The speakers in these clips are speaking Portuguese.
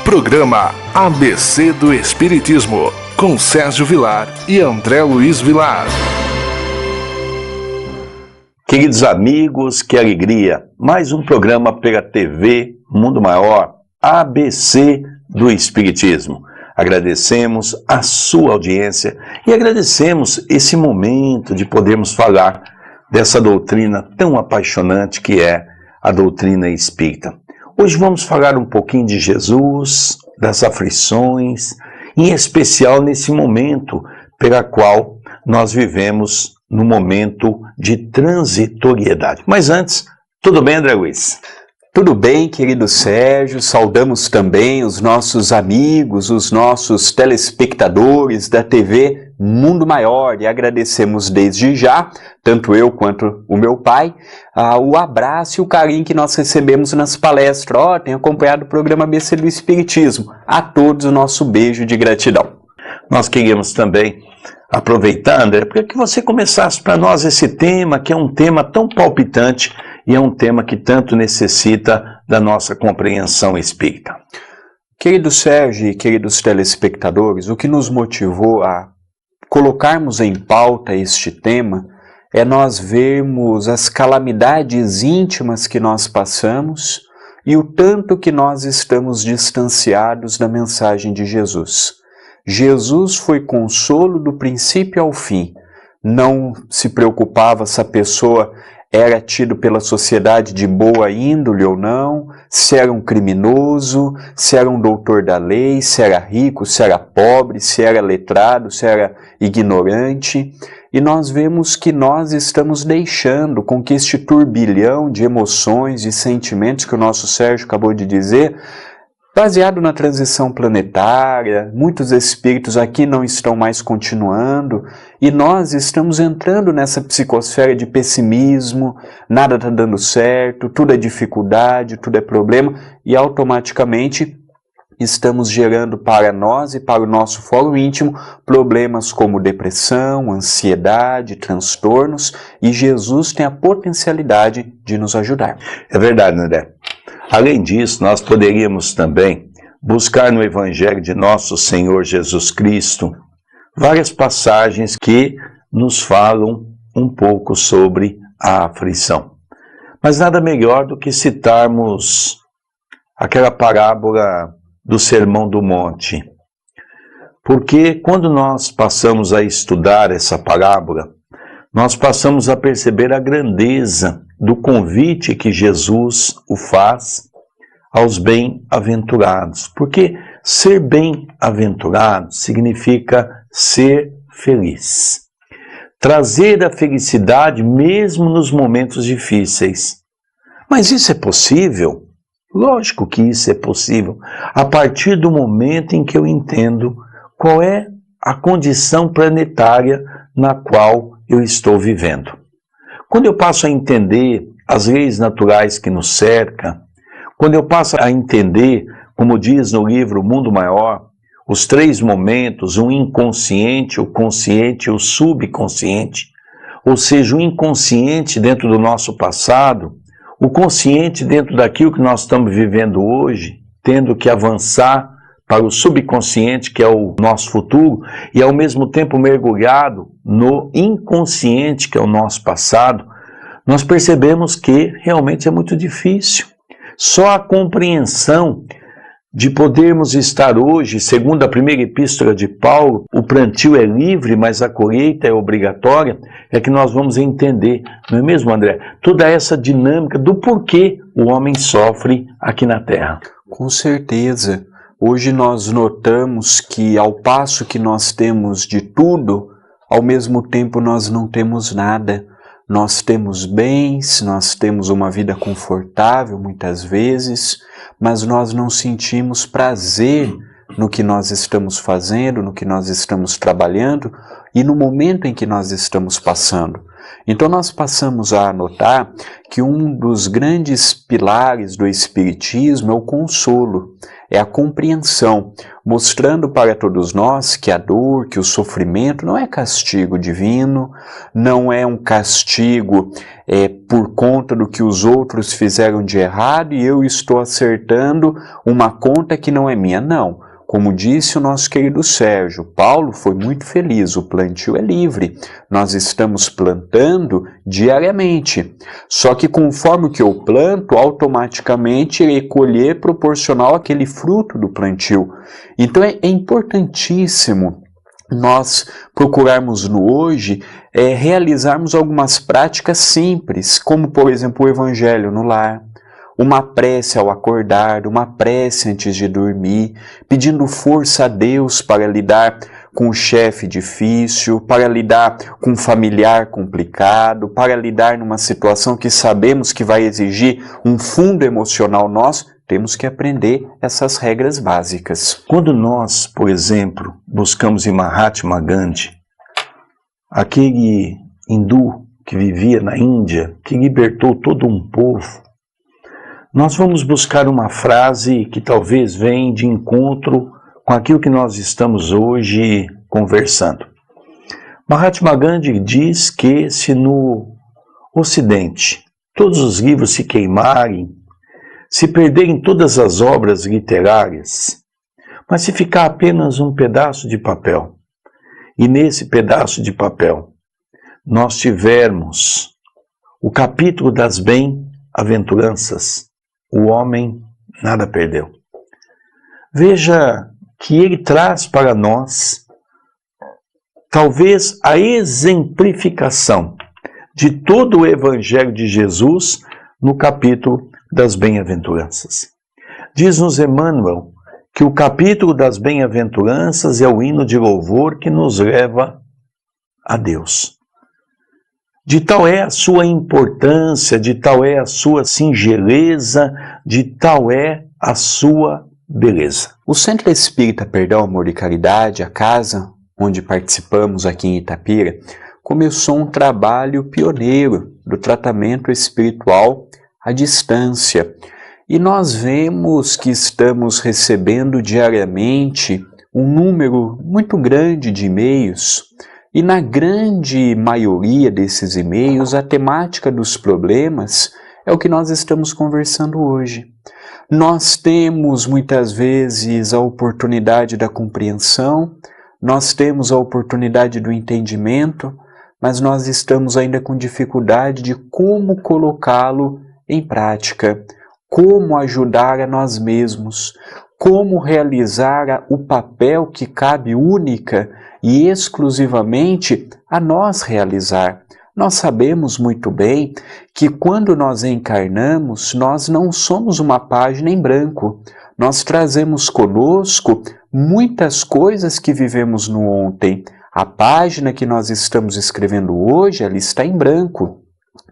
Programa ABC do Espiritismo, com Sérgio Vilar e André Luiz Vilar. Queridos amigos, que alegria! Mais um programa pela TV Mundo Maior, ABC do Espiritismo. Agradecemos a sua audiência e agradecemos esse momento de podermos falar dessa doutrina tão apaixonante que é a doutrina espírita. Hoje vamos falar um pouquinho de Jesus, das aflições, em especial nesse momento pela qual nós vivemos no momento de transitoriedade. Mas antes, tudo bem, André Luiz? Tudo bem, querido Sérgio, saudamos também os nossos amigos, os nossos telespectadores da TV Mundo Maior e agradecemos desde já, tanto eu quanto o meu pai, o abraço e o carinho que nós recebemos nas palestras. Tem acompanhado o programa ABC do Espiritismo. A todos o nosso beijo de gratidão. Nós queríamos também aproveitar, André, para que você começasse para nós esse tema, que é um tema tão palpitante e é um tema que tanto necessita da nossa compreensão espírita. Querido Sérgio e queridos telespectadores, o que nos motivou a colocarmos em pauta este tema é nós vermos as calamidades íntimas que nós passamos e o tanto que nós estamos distanciados da mensagem de Jesus. Jesus foi consolo do princípio ao fim. Não se preocupava se a pessoa era tido pela sociedade de boa índole ou não, se era um criminoso, se era um doutor da lei, se era rico, se era pobre, se era letrado, se era ignorante. E nós vemos que nós estamos deixando com que este turbilhão de emoções e sentimentos que o nosso Sérgio acabou de dizer, baseado na transição planetária, muitos espíritos aqui não estão mais continuando e nós estamos entrando nessa psicosfera de pessimismo, nada está dando certo, tudo é dificuldade, tudo é problema e automaticamente estamos gerando para nós e para o nosso fórum íntimo problemas como depressão, ansiedade, transtornos e Jesus tem a potencialidade de nos ajudar. É verdade, André. Além disso, nós poderíamos também buscar no Evangelho de nosso Senhor Jesus Cristo várias passagens que nos falam um pouco sobre a aflição. Mas nada melhor do que citarmos aquela parábola do Sermão do Monte. Porque quando nós passamos a estudar essa parábola, nós passamos a perceber a grandeza do convite que Jesus o faz aos bem-aventurados. Porque ser bem-aventurado significa ser feliz. Trazer a felicidade mesmo nos momentos difíceis. Mas isso é possível? Lógico que isso é possível, a partir do momento em que eu entendo qual é a condição planetária na qual eu estou vivendo. Quando eu passo a entender as leis naturais que nos cercam, quando eu passo a entender, como diz no livro Mundo Maior, os três momentos, o inconsciente, o consciente e o subconsciente, ou seja, o inconsciente dentro do nosso passado, o consciente dentro daquilo que nós estamos vivendo hoje, tendo que avançar para o subconsciente, que é o nosso futuro, e ao mesmo tempo mergulhado no inconsciente, que é o nosso passado, nós percebemos que realmente é muito difícil. Só a compreensão de podermos estar hoje, segundo a primeira epístola de Paulo, o plantio é livre, mas a colheita é obrigatória, é que nós vamos entender, não é mesmo, André? Toda essa dinâmica do porquê o homem sofre aqui na Terra. Com certeza. Hoje nós notamos que ao passo que nós temos de tudo, ao mesmo tempo nós não temos nada. Nós temos bens, nós temos uma vida confortável muitas vezes, mas nós não sentimos prazer no que nós estamos fazendo, no que nós estamos trabalhando e no momento em que nós estamos passando. Então nós passamos a notar que um dos grandes pilares do Espiritismo é o consolo, é a compreensão, mostrando para todos nós que a dor, que o sofrimento não é castigo divino, não é um castigo por conta do que os outros fizeram de errado e eu estou acertando uma conta que não é minha, não. Como disse o nosso querido Sérgio, Paulo foi muito feliz, o plantio é livre. Nós estamos plantando diariamente. Só que conforme que eu planto, automaticamente irei colher proporcional àquele fruto do plantio. Então é importantíssimo nós procurarmos no hoje realizarmos algumas práticas simples, como por exemplo o Evangelho no lar, uma prece ao acordar, uma prece antes de dormir, pedindo força a Deus para lidar com o chefe difícil, para lidar com um familiar complicado, para lidar numa situação que sabemos que vai exigir um fundo emocional nosso. Temos que aprender essas regras básicas. Quando nós, por exemplo, buscamos em Mahatma Gandhi, aquele hindu que vivia na Índia, que libertou todo um povo, nós vamos buscar uma frase que talvez venha de encontro com aquilo que nós estamos hoje conversando. Mahatma Gandhi diz que se no Ocidente todos os livros se queimarem, se perderem todas as obras literárias, mas se ficar apenas um pedaço de papel, e nesse pedaço de papel nós tivermos o capítulo das bem-aventuranças, o homem nada perdeu. Veja que ele traz para nós talvez a exemplificação de todo o Evangelho de Jesus no capítulo das bem-aventuranças. Diz-nos Emmanuel que o capítulo das bem-aventuranças é o hino de louvor que nos leva a Deus. De tal é a sua importância, de tal é a sua singeleza, de tal é a sua beleza. O Centro Espírita Perdão, Amor e Caridade, a casa onde participamos aqui em Itapira, começou um trabalho pioneiro do tratamento espiritual à distância. E nós vemos que estamos recebendo diariamente um número muito grande de e-mails. E na grande maioria desses e-mails, a temática dos problemas é o que nós estamos conversando hoje. Nós temos muitas vezes a oportunidade da compreensão, nós temos a oportunidade do entendimento, mas nós estamos ainda com dificuldade de como colocá-lo em prática, como ajudar a nós mesmos, como realizar o papel que cabe única e exclusivamente a nós realizar. Nós sabemos muito bem que quando nós encarnamos, nós não somos uma página em branco. Nós trazemos conosco muitas coisas que vivemos no ontem. A página que nós estamos escrevendo hoje, ela está em branco.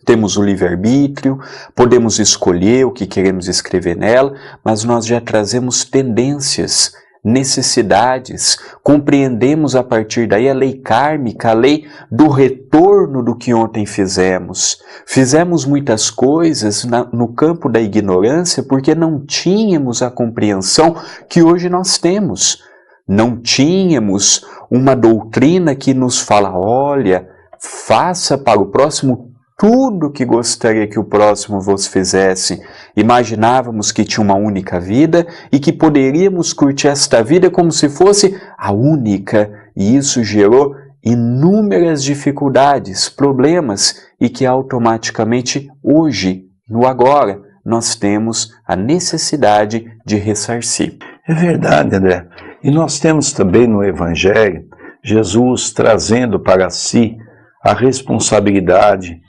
Temos o livre-arbítrio, podemos escolher o que queremos escrever nela, mas nós já trazemos tendências, necessidades, compreendemos a partir daí a lei kármica, a lei do retorno do que ontem fizemos. Fizemos muitas coisas no campo da ignorância porque não tínhamos a compreensão que hoje nós temos. Não tínhamos uma doutrina que nos fala, olha, faça para o próximo tudo que gostaria que o próximo vos fizesse. Imaginávamos que tinha uma única vida e que poderíamos curtir esta vida como se fosse a única, e isso gerou inúmeras dificuldades, problemas, e que automaticamente hoje, no agora, nós temos a necessidade de ressarcir. É verdade, André. E nós temos também no Evangelho Jesus trazendo para si a responsabilidade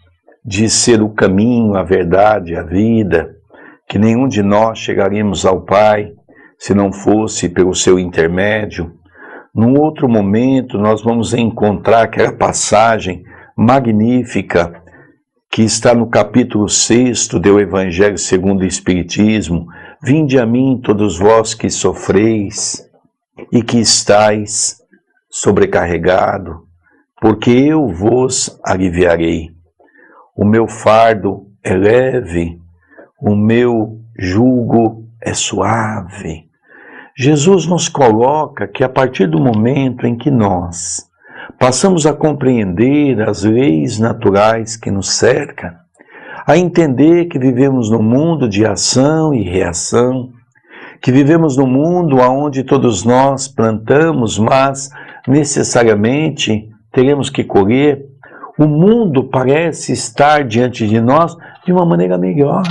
de ser o caminho, a verdade, a vida, que nenhum de nós chegaríamos ao Pai se não fosse pelo seu intermédio. Num outro momento nós vamos encontrar aquela passagem magnífica que está no capítulo 6 do Evangelho segundo o Espiritismo. Vinde a mim todos vós que sofreis e que estáis sobrecarregado, porque eu vos aliviarei. O meu fardo é leve, o meu jugo é suave. Jesus nos coloca que a partir do momento em que nós passamos a compreender as leis naturais que nos cercam, a entender que vivemos num mundo de ação e reação, que vivemos num mundo onde todos nós plantamos, mas necessariamente teremos que colher, o mundo parece estar diante de nós de uma maneira melhor.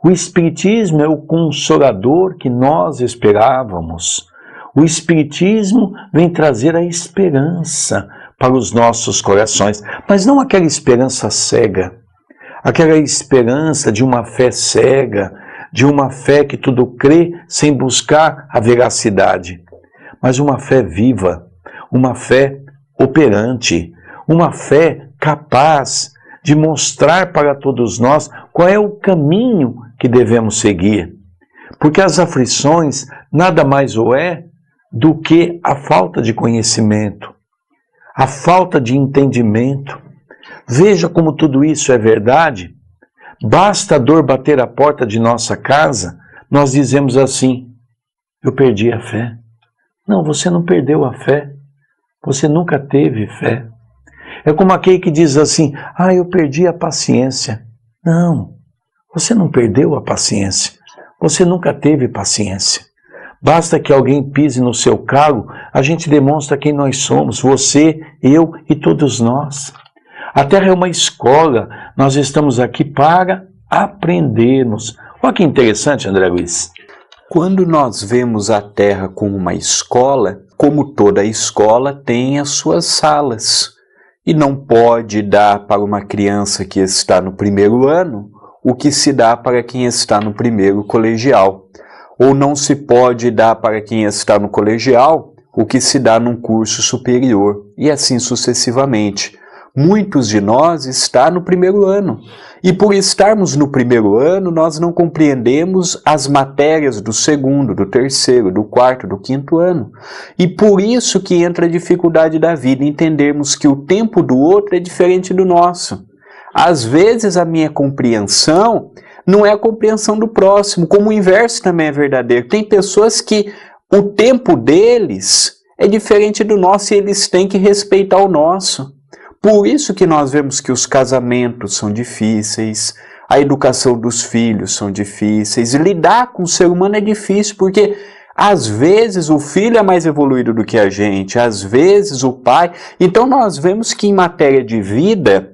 O Espiritismo é o consolador que nós esperávamos. O Espiritismo vem trazer a esperança para os nossos corações, mas não aquela esperança cega, aquela esperança de uma fé cega, de uma fé que tudo crê sem buscar a veracidade, mas uma fé viva, uma fé operante, uma fé capaz de mostrar para todos nós qual é o caminho que devemos seguir. Porque as aflições nada mais é do que a falta de conhecimento, a falta de entendimento. Veja como tudo isso é verdade. Basta a dor bater a porta de nossa casa, nós dizemos assim: eu perdi a fé. Não, você não perdeu a fé. Você nunca teve fé. É como aquele que diz assim: eu perdi a paciência. Não, você não perdeu a paciência. Você nunca teve paciência. Basta que alguém pise no seu calo, a gente demonstra quem nós somos, você, eu e todos nós. A Terra é uma escola, nós estamos aqui para aprendermos. Olha que interessante, André Luiz. Quando nós vemos a Terra como uma escola, como toda escola tem as suas salas. E não pode dar para uma criança que está no primeiro ano o que se dá para quem está no primeiro colegial. Ou não se pode dar para quem está no colegial o que se dá num curso superior. E assim sucessivamente. Muitos de nós estão no primeiro ano. E por estarmos no primeiro ano, nós não compreendemos as matérias do segundo, do terceiro, do quarto, do quinto ano. E por isso que entra a dificuldade da vida, entendermos que o tempo do outro é diferente do nosso. Às vezes a minha compreensão não é a compreensão do próximo, como o inverso também é verdadeiro. Tem pessoas que o tempo deles é diferente do nosso e eles têm que respeitar o nosso. Por isso que nós vemos que os casamentos são difíceis, a educação dos filhos são difíceis, lidar com o ser humano é difícil, porque às vezes o filho é mais evoluído do que a gente, às vezes o pai. Então nós vemos que em matéria de vida,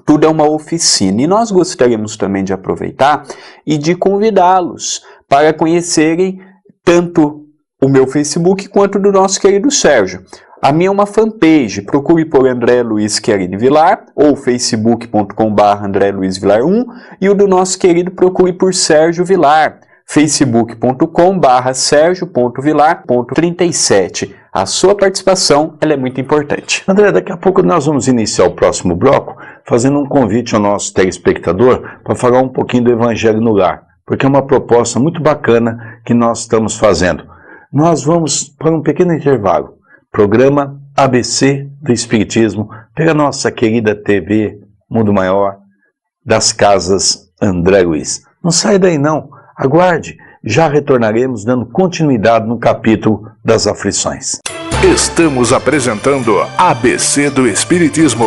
tudo é uma oficina. E nós gostaríamos também de aproveitar e de convidá-los para conhecerem tanto o meu Facebook quanto do nosso querido Sérgio. A minha é uma fanpage, procure por André Luiz Querini Vilar, ou facebook.com/, André Luiz Vilar 1, e o do nosso querido procure por Sérgio Vilar, facebook.com/, Sergio.vilar.37. A sua participação ela é muito importante. André, daqui a pouco nós vamos iniciar o próximo bloco fazendo um convite ao nosso telespectador para falar um pouquinho do Evangelho no Lar, porque é uma proposta muito bacana que nós estamos fazendo. Nós vamos para um pequeno intervalo. Programa ABC do Espiritismo, pela nossa querida TV Mundo Maior, das Casas André Luiz. Não sai daí não, aguarde, já retornaremos dando continuidade no capítulo das aflições. Estamos apresentando ABC do Espiritismo.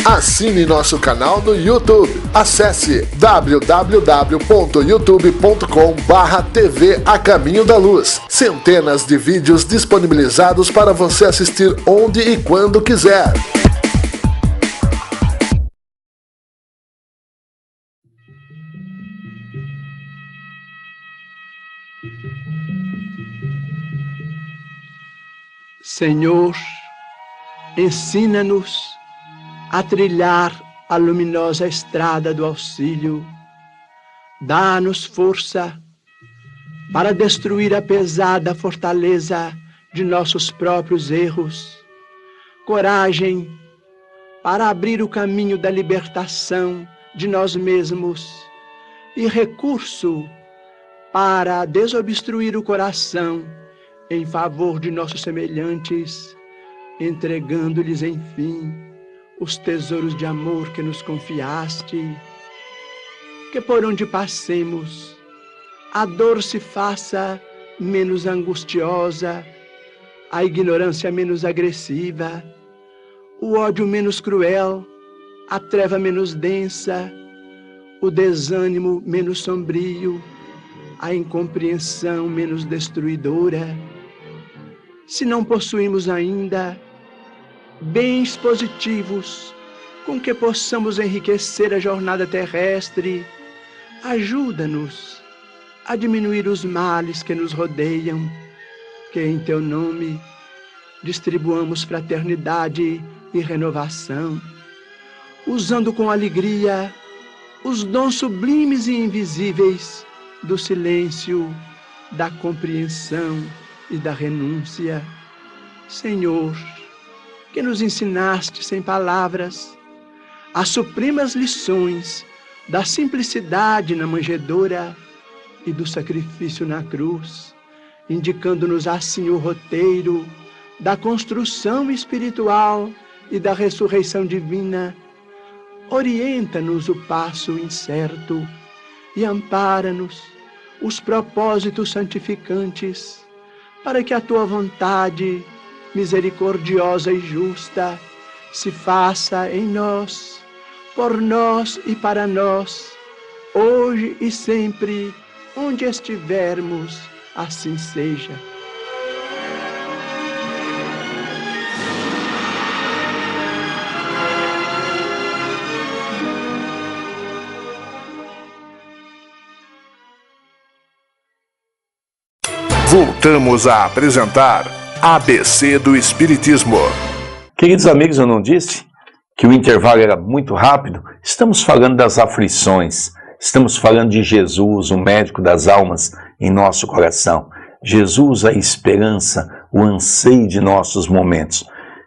Assine nosso canal no YouTube. Acesse www.youtube.com/TV A Caminho da Luz. Centenas de vídeos disponibilizados para você assistir onde e quando quiser. Senhor, ensina-nos a trilhar a luminosa estrada do auxílio. Dá-nos força para destruir a pesada fortaleza de nossos próprios erros, coragem para abrir o caminho da libertação de nós mesmos e recurso para desobstruir o coração em favor de nossos semelhantes, entregando-lhes, enfim, os tesouros de amor que nos confiaste. que por onde passemos, a dor se faça menos angustiosa, a ignorância menos agressiva, o ódio menos cruel, a treva menos densa, o desânimo menos sombrio, a incompreensão menos destruidora. Se não possuímos ainda bens positivos com que possamos enriquecer a jornada terrestre, ajuda-nos a diminuir os males que nos rodeiam, que em Teu nome distribuamos fraternidade e renovação, usando com alegria os dons sublimes e invisíveis do silêncio, da compreensão e da renúncia. Senhor, que nos ensinaste sem palavras as supremas lições da simplicidade na manjedoura e do sacrifício na cruz, indicando-nos assim o roteiro da construção espiritual e da ressurreição divina. Orienta-nos o passo incerto e ampara-nos os propósitos santificantes, para que a Tua vontade, misericordiosa e justa, se faça em nós, por nós e para nós, hoje e sempre, onde estivermos, assim seja. Voltamos a apresentar ABC do Espiritismo. Queridos amigos, eu não disse que o intervalo era muito rápido? Estamos falando das aflições, estamos falando de Jesus, o médico das almas em nosso coração. Jesus, a esperança, o anseio de nossos momentos.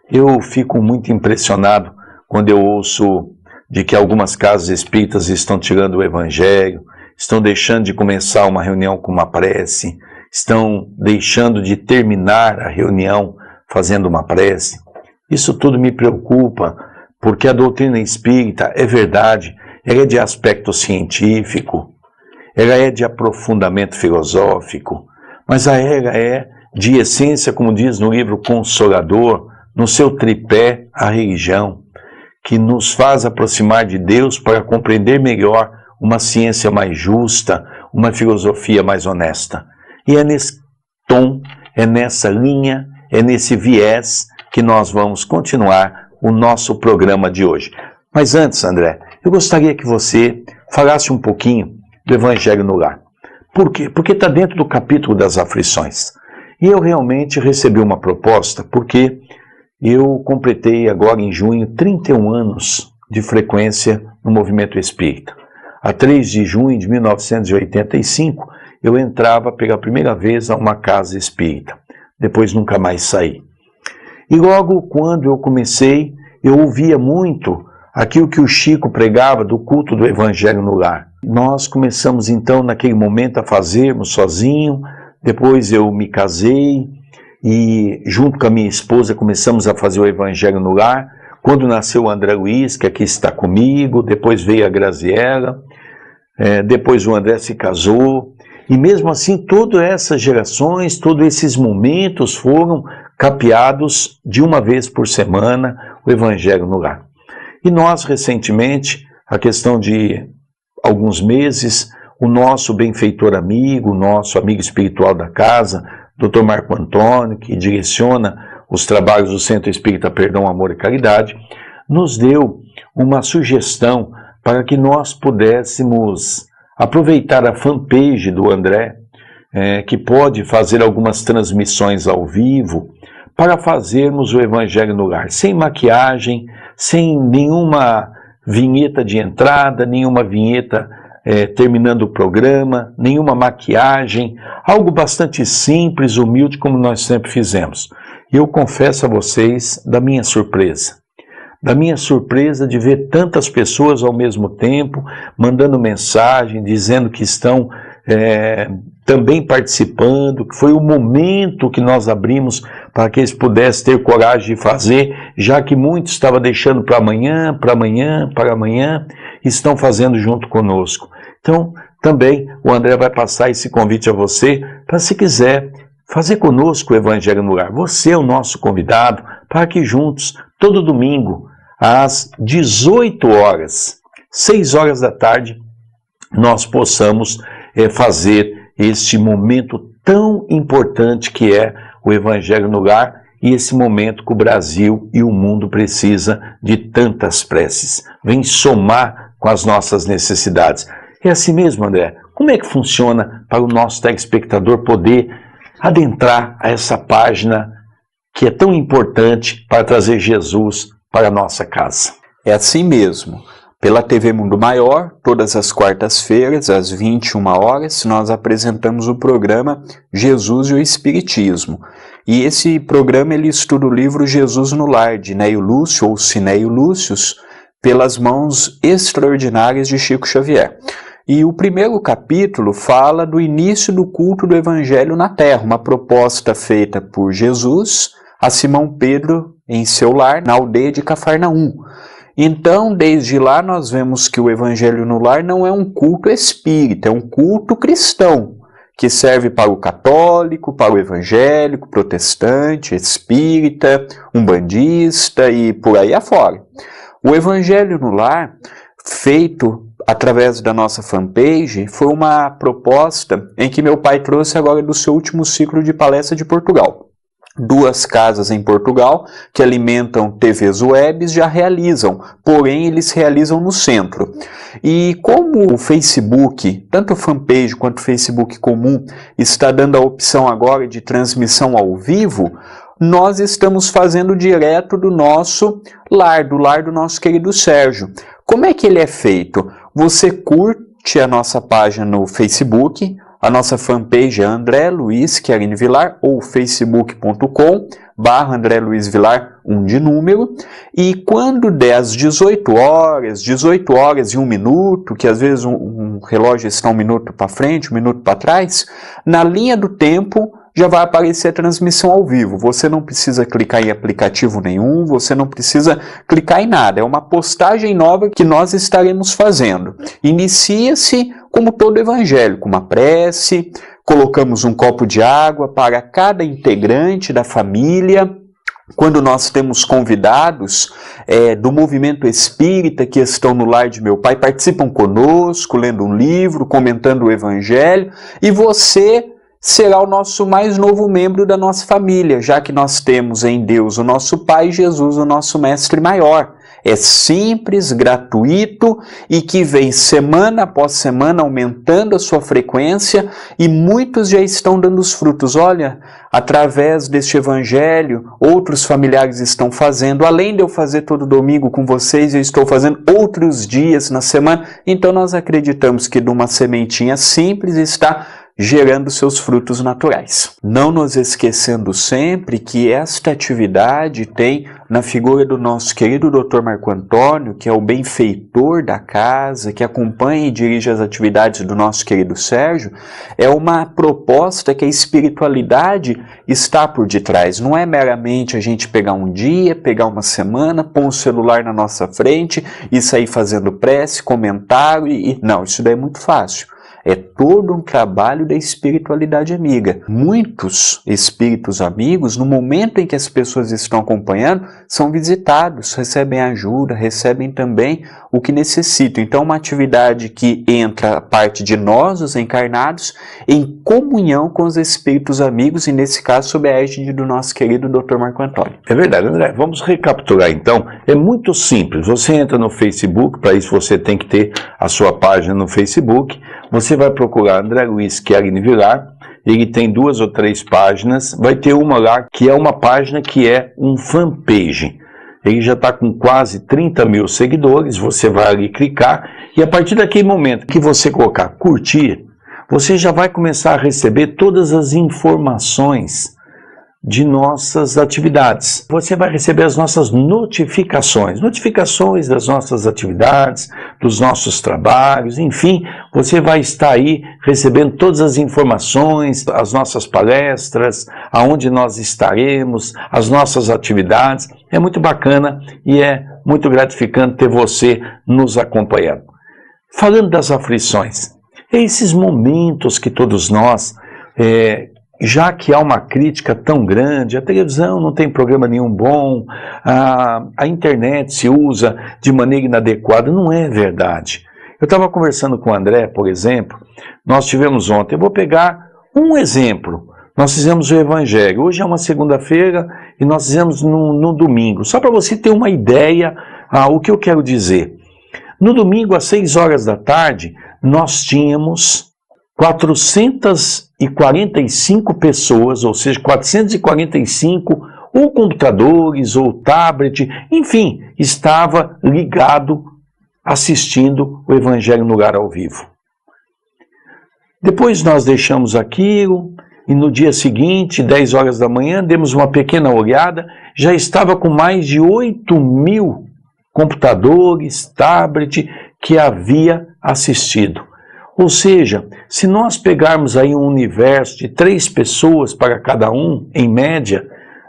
Eu fico muito impressionado quando eu ouço de que algumas casas espíritas estão tirando o evangelho, estão deixando de começar uma reunião com uma prece, estão deixando de terminar a reunião fazendo uma prece. Isso tudo me preocupa, porque a doutrina espírita é verdade, ela é de aspecto científico, ela é de aprofundamento filosófico, mas ela é de essência, como diz no livro Consolador, no seu tripé, a religião, que nos faz aproximar de Deus para compreender melhor uma ciência mais justa, uma filosofia mais honesta. E é nesse tom, é nessa linha, é nesse viés que nós vamos continuar o nosso programa de hoje. Mas antes, André, eu gostaria que você falasse um pouquinho do Evangelho no Lar. Por quê? Porque está dentro do capítulo das aflições. E eu realmente recebi uma proposta, porque eu completei agora em junho 31 anos de frequência no movimento espírita. A 3 de junho de 1985, eu entrava pela primeira vez a uma casa espírita. Depois nunca mais saí. E logo quando eu comecei, eu ouvia muito aquilo que o Chico pregava do culto do Evangelho no Lar. Nós começamos então naquele momento a fazermos sozinho, depois eu me casei e junto com a minha esposa começamos a fazer o Evangelho no Lar. Quando nasceu o André Luiz, que aqui está comigo, depois veio a Graziella, depois o André se casou. E mesmo assim, todas essas gerações, todos esses momentos foram capeados de uma vez por semana o Evangelho no Lar. E nós, recentemente, a questão de alguns meses, o nosso benfeitor amigo, o nosso amigo espiritual da casa, Dr. Marco Antônio, que direciona os trabalhos do Centro Espírita Perdão, Amor e Caridade, nos deu uma sugestão para que nós pudéssemos aproveitar a fanpage do André, que pode fazer algumas transmissões ao vivo, para fazermos o Evangelho no Lar, sem maquiagem, sem nenhuma vinheta de entrada, nenhuma vinheta terminando o programa, nenhuma maquiagem, algo bastante simples, humilde, como nós sempre fizemos. E eu confesso a vocês da minha surpresa de ver tantas pessoas ao mesmo tempo, mandando mensagem, dizendo que estão também participando, que foi o momento que nós abrimos para que eles pudessem ter coragem de fazer, já que muitos estavam deixando para amanhã, estão fazendo junto conosco. Então, também o André vai passar esse convite a você, para se quiser fazer conosco o Evangelho no Lar. Você é o nosso convidado, para que juntos, todo domingo, às 18 horas, 6 horas da tarde, nós possamos fazer este momento tão importante que é o Evangelho no Lar, e esse momento que o Brasil e o mundo precisa de tantas preces. Vem somar com as nossas necessidades. É assim mesmo, André? Como é que funciona para o nosso telespectador poder adentrar a essa página que é tão importante para trazer Jesus para a nossa casa? É assim mesmo. Pela TV Mundo Maior, todas as quartas-feiras, às 21 horas, nós apresentamos o programa Jesus e o Espiritismo. E esse programa ele estuda o livro Jesus no Lar, de Neio Lúcio, ou Cineio Lúcius, pelas mãos extraordinárias de Chico Xavier. E o primeiro capítulo fala do início do culto do Evangelho na Terra, uma proposta feita por Jesus a Simão Pedro em seu lar, na aldeia de Cafarnaum. Então, desde lá, nós vemos que o Evangelho no Lar não é um culto espírita, é um culto cristão, que serve para o católico, para o evangélico, protestante, espírita, umbandista e por aí afora. O Evangelho no Lar, feito através da nossa fanpage, foi uma proposta em que meu pai trouxe agora do seu último ciclo de palestra de Portugal. 2 casas em Portugal que alimentam TVs webs já realizam, porém eles realizam no centro. E como o Facebook, tanto a fanpage quanto o Facebook comum, está dando a opção agora de transmissão ao vivo, nós estamos fazendo direto do nosso lar, do lar do nosso querido Sérgio. Como é que ele é feito? Você curte a nossa página no Facebook, a nossa fanpage é André Luiz Chiarini Vilar, ou facebook.com/André Luiz Vilar, 1 de número, e quando der às 18 horas e 1 minuto, que às vezes um relógio está 1 minuto para frente, 1 minuto para trás, na linha do tempo já vai aparecer a transmissão ao vivo. Você não precisa clicar em aplicativo nenhum, você não precisa clicar em nada. É uma postagem nova que nós estaremos fazendo. Inicia-se como todo evangelho, com uma prece, colocamos um copo de água para cada integrante da família. Quando nós temos convidados do movimento espírita que estão no lar de meu pai, participam conosco, lendo um livro, comentando o evangelho, e você será o nosso mais novo membro da nossa família, já que nós temos em Deus o nosso Pai, Jesus o nosso Mestre Maior. É simples, gratuito e que vem semana após semana aumentando a sua frequência, e muitos já estão dando os frutos. Olha, através deste evangelho, outros familiares estão fazendo. Além de eu fazer todo domingo com vocês, eu estou fazendo outros dias na semana. Então nós acreditamos que de uma sementinha simples está gerando seus frutos naturais. Não nos esquecendo sempre que esta atividade tem na figura do nosso querido Dr. Marco Antônio, que é o benfeitor da casa, que acompanha e dirige as atividades do nosso querido Sérgio, é uma proposta que a espiritualidade está por detrás. Não é meramente a gente pegar um dia, pegar uma semana, pôr um celular na nossa frente e sair fazendo prece, comentário Não, isso daí é muito fácil. É todo um trabalho da espiritualidade amiga. Muitos espíritos amigos, no momento em que as pessoas estão acompanhando, são visitados, recebem ajuda, recebem também o que necessitam. Então, uma atividade que entra a parte de nós, os encarnados, em comunhão com os espíritos amigos, e nesse caso, sob a égide do nosso querido Dr. Marco Antônio. É verdade, André. Vamos recapitular então. É muito simples. Você entra no Facebook, para isso você tem que ter a sua página no Facebook. Você vai procurar André Luiz Chiarini Vilar, ele tem 2 ou 3 páginas, vai ter uma lá que é uma página que é um fanpage. Ele já está com quase 30 mil seguidores, você vai ali clicar, e a partir daquele momento que você colocar curtir, você já vai começar a receber todas as informações de nossas atividades. Você vai receber as nossas notificações das nossas atividades, dos nossos trabalhos, enfim, você vai estar aí recebendo todas as informações, as nossas palestras, aonde nós estaremos, as nossas atividades. É muito bacana e é muito gratificante ter você nos acompanhando. Falando das aflições, É esses momentos que todos nós, já que há uma crítica tão grande, a televisão não tem programa nenhum bom, a internet se usa de maneira inadequada, não é verdade. Eu estava conversando com o André, por exemplo, nós tivemos ontem, eu vou pegar um exemplo, nós fizemos o Evangelho, hoje é uma segunda-feira e nós fizemos no domingo, só para você ter uma ideia o que eu quero dizer. No domingo, às 6 horas da tarde, nós tínhamos 445 pessoas, ou seja, 445 ou computadores, ou tablet, enfim, estava ligado assistindo o Evangelho no Lar ao vivo. Depois nós deixamos aquilo e no dia seguinte, 10 horas da manhã, demos uma pequena olhada, já estava com mais de 8.000 computadores, tablet que havia assistido. Ou seja, se nós pegarmos aí um universo de 3 pessoas para cada um, em média,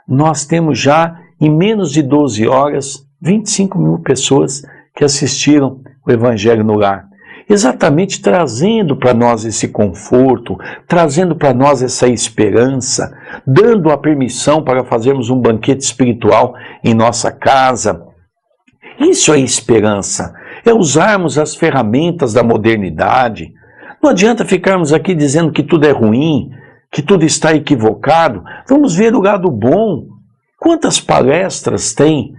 nós temos já, em menos de 12 horas, 25.000 pessoas que assistiram o Evangelho no Lar. Exatamente trazendo para nós esse conforto, trazendo para nós essa esperança, dando a permissão para fazermos um banquete espiritual em nossa casa. Isso é esperança, é usarmos as ferramentas da modernidade. Não adianta ficarmos aqui dizendo que tudo é ruim, que tudo está equivocado. Vamos ver o lado bom. Quantas palestras tem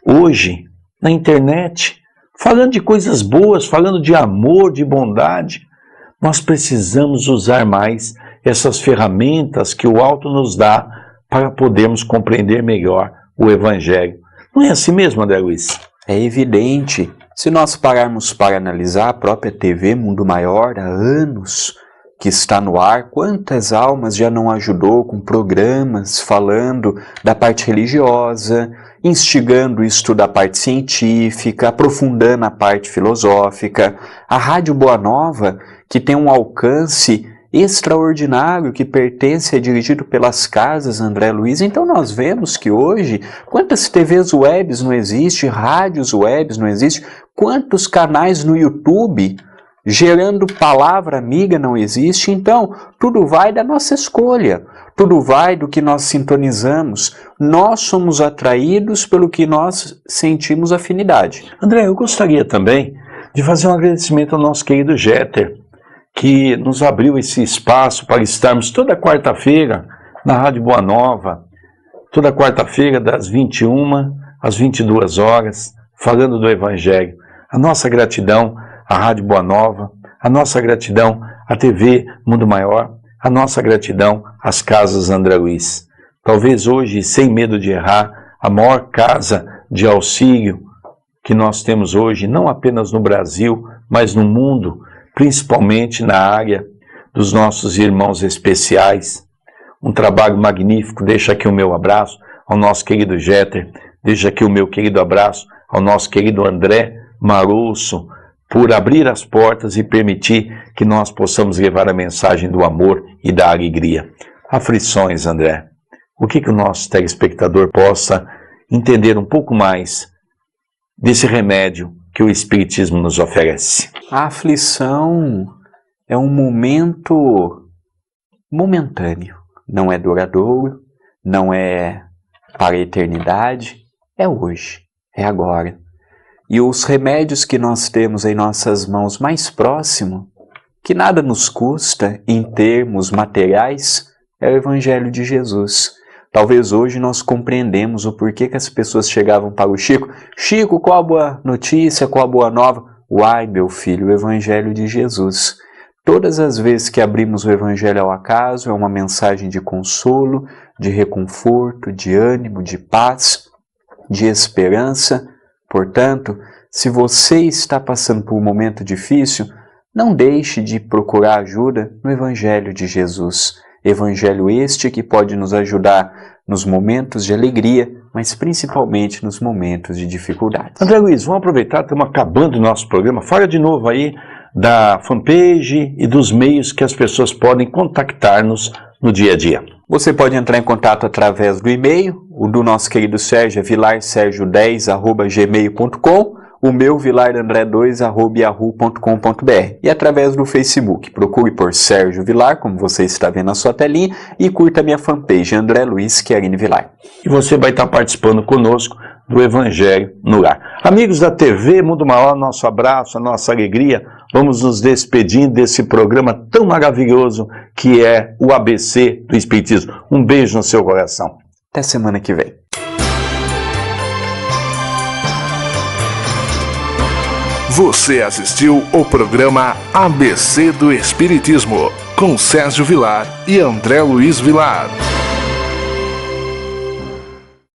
hoje na internet, falando de coisas boas, falando de amor, de bondade. Nós precisamos usar mais essas ferramentas que o alto nos dá para podermos compreender melhor o Evangelho. Não é assim mesmo, André Luiz? É evidente. Se nós pararmos para analisar a própria TV Mundo Maior, há anos que está no ar, quantas almas já não ajudou com programas falando da parte religiosa, instigando o estudo da parte científica, aprofundando a parte filosófica. A Rádio Boa Nova, que tem um alcance extraordinário, que pertence, é dirigido pelas casas André Luiz. Então nós vemos que hoje, quantas TVs webs não existem, rádios webs não existem, quantos canais no YouTube gerando palavra amiga não existe. Então tudo vai da nossa escolha, tudo vai do que nós sintonizamos. Nós somos atraídos pelo que nós sentimos afinidade. André, eu gostaria também de fazer um agradecimento ao nosso querido Jeter, que nos abriu esse espaço para estarmos toda quarta-feira na Rádio Boa Nova, toda quarta-feira das 21 às 22 horas, falando do Evangelho. A nossa gratidão à Rádio Boa Nova, a nossa gratidão à TV Mundo Maior, a nossa gratidão às casas André Luiz. Talvez hoje, sem medo de errar, a maior casa de auxílio que nós temos hoje, não apenas no Brasil, mas no mundo, principalmente na área dos nossos irmãos especiais. Um trabalho magnífico. Deixa aqui o meu abraço ao nosso querido Jeter, deixa aqui o meu querido abraço ao nosso querido André Marusso, por abrir as portas e permitir que nós possamos levar a mensagem do amor e da alegria. Aflições, André. O que o nosso telespectador possa entender um pouco mais desse remédio que o Espiritismo nos oferece? A aflição é um momento momentâneo, não é duradouro, não é para a eternidade, é hoje, é agora. E os remédios que nós temos em nossas mãos mais próximo, que nada nos custa em termos materiais, é o Evangelho de Jesus. Talvez hoje nós compreendemos o porquê que as pessoas chegavam para o Chico. Chico, qual a boa notícia, qual a boa nova? Uai, meu filho, o Evangelho de Jesus. Todas as vezes que abrimos o Evangelho ao acaso, é uma mensagem de consolo, de reconforto, de ânimo, de paz, de esperança. Portanto, se você está passando por um momento difícil, não deixe de procurar ajuda no Evangelho de Jesus. Evangelho este que pode nos ajudar nos momentos de alegria, mas principalmente nos momentos de dificuldade. André Luiz, vamos aproveitar, estamos acabando o nosso programa. Fala de novo aí da fanpage e dos meios que as pessoas podem contactar-nos no dia a dia. Você pode entrar em contato através do e-mail, o do nosso querido Sérgio é vilarsergio10@gmail.com. o meu vilarandré2@yahoo.com.br e através do Facebook. Procure por Sérgio Vilar, como você está vendo na sua telinha, e curta minha fanpage André Luiz Chiarini Vilar. E você vai estar participando conosco do Evangelho no Lar. Amigos da TV Mundo Maior, nosso abraço, a nossa alegria. Vamos nos despedindo desse programa tão maravilhoso que é o ABC do Espiritismo. Um beijo no seu coração. Até semana que vem. Você assistiu o programa ABC do Espiritismo, com Sérgio Vilar e André Luiz Vilar.